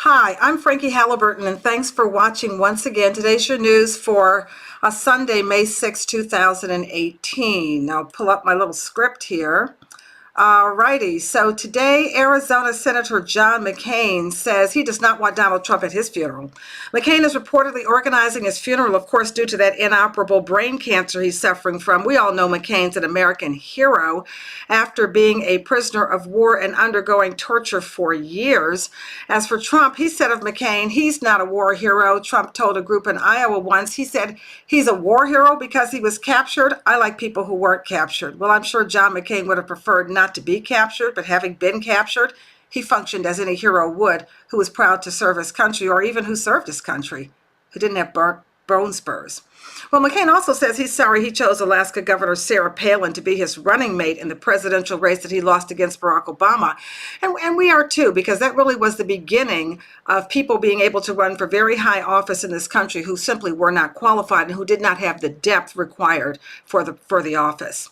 Hi, I'm Frankie Halliburton, and thanks for watching once again. Today's your news for Sunday, May 6, 2018. I'll pull up my little script here. Alrighty, so today Arizona Senator John McCain says he does not want Donald Trump at his funeral. McCain is reportedly organizing his funeral, of course, due to that inoperable brain cancer he's suffering from. We all know McCain's an American hero after being a prisoner of war and undergoing torture for years. As for Trump, he said of McCain, he's not a war hero. Trump told a group in Iowa once, he said he's a war hero because he was captured. I like people who weren't captured. Well, I'm sure John McCain would have preferred not to be captured, but having been captured, he functioned as any hero would who was proud to serve his country, or even who served his country, who didn't have bone spurs. Well, McCain also says he's sorry he chose Alaska Governor Sarah Palin to be his running mate in the presidential race that he lost against Barack Obama. And we are too, because that really was the beginning of people being able to run for very high office in this country who simply were not qualified and who did not have the depth required for the office.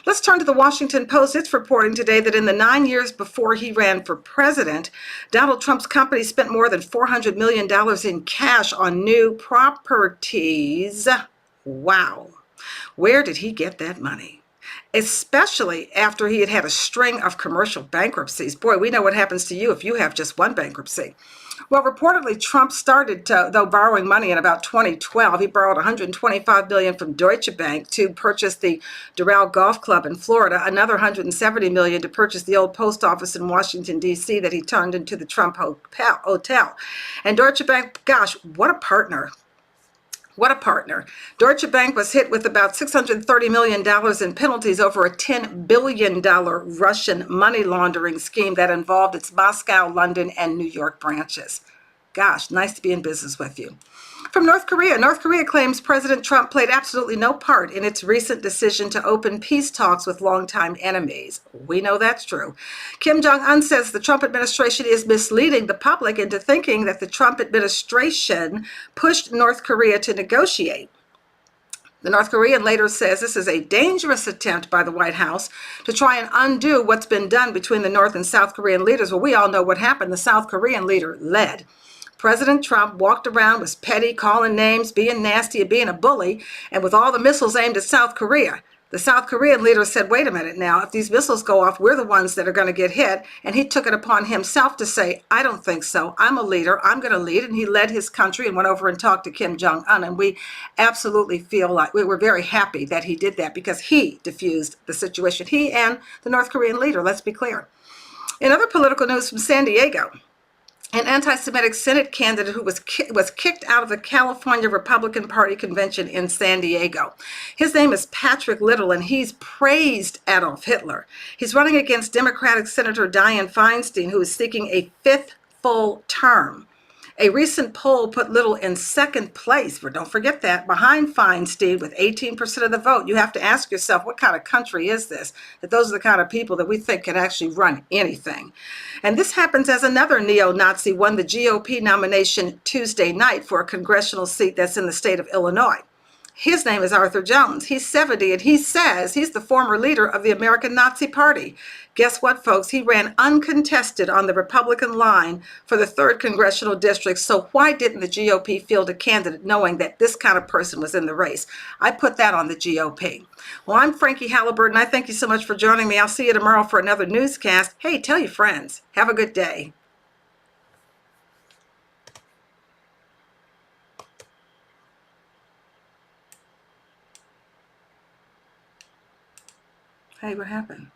Let's turn to the Washington Post. It's reporting today that in the 9 years before he ran for president, Donald Trump's company spent more than $400 million in cash on new properties. Wow. Where did he get that money? Especially after he had had a string of commercial bankruptcies. Boy, we know what happens to you if you have just one bankruptcy. Well, reportedly, Trump started, though, borrowing money in about 2012. He borrowed $125 million from Deutsche Bank to purchase the Doral Golf Club in Florida, another $170 million to purchase the old post office in Washington, D.C. that he turned into the Trump Hotel. And Deutsche Bank, gosh, what a partner. What a partner. Deutsche Bank was hit with about $630 million in penalties over a $10 billion Russian money laundering scheme that involved its Moscow, London, and New York branches. Gosh, nice to be in business with you. From North Korea, North Korea claims President Trump played absolutely no part in its recent decision to open peace talks with longtime enemies. We know that's true. Kim Jong-un says the Trump administration is misleading the public into thinking that the Trump administration pushed North Korea to negotiate. The North Korean later says this is a dangerous attempt by the White House to try and undo what's been done between the North and South Korean leaders. Well, we all know what happened. The South Korean leader led. President Trump walked around, was petty, calling names, being nasty, and being a bully, and with all the missiles aimed at South Korea. The South Korean leader said, wait a minute now, if these missiles go off, we're the ones that are going to get hit. And he took it upon himself to say, I don't think so. I'm a leader. I'm going to lead. And he led his country and went over and talked to Kim Jong-un. And we absolutely feel like we were very happy that he did that because he diffused the situation. He and the North Korean leader, let's be clear. In other political news from San Diego, an anti-Semitic Senate candidate who was kicked out of the California Republican Party convention in San Diego. His name is Patrick Little, and he's praised Adolf Hitler. He's running against Democratic Senator Dianne Feinstein, who is seeking a fifth full term. A recent poll put Little in second place, but don't forget that, behind Feinstein with 18% of the vote. You have to ask yourself, what kind of country is this? That those are the kind of people that we think can actually run anything. And this happens as another neo-Nazi won the GOP nomination Tuesday night for a congressional seat that's in the state of Illinois. His name is Arthur Jones. He's 70, and he says he's the former leader of the American Nazi Party. Guess what, folks? He ran uncontested on the Republican line for the 3rd Congressional District. So why didn't the GOP field a candidate knowing that this kind of person was in the race? I put that on the GOP. Well, I'm Frankie Halliburton. I thank you so much for joining me. I'll see you tomorrow for another newscast. Hey, tell your friends. Have a good day. Hey, what happened?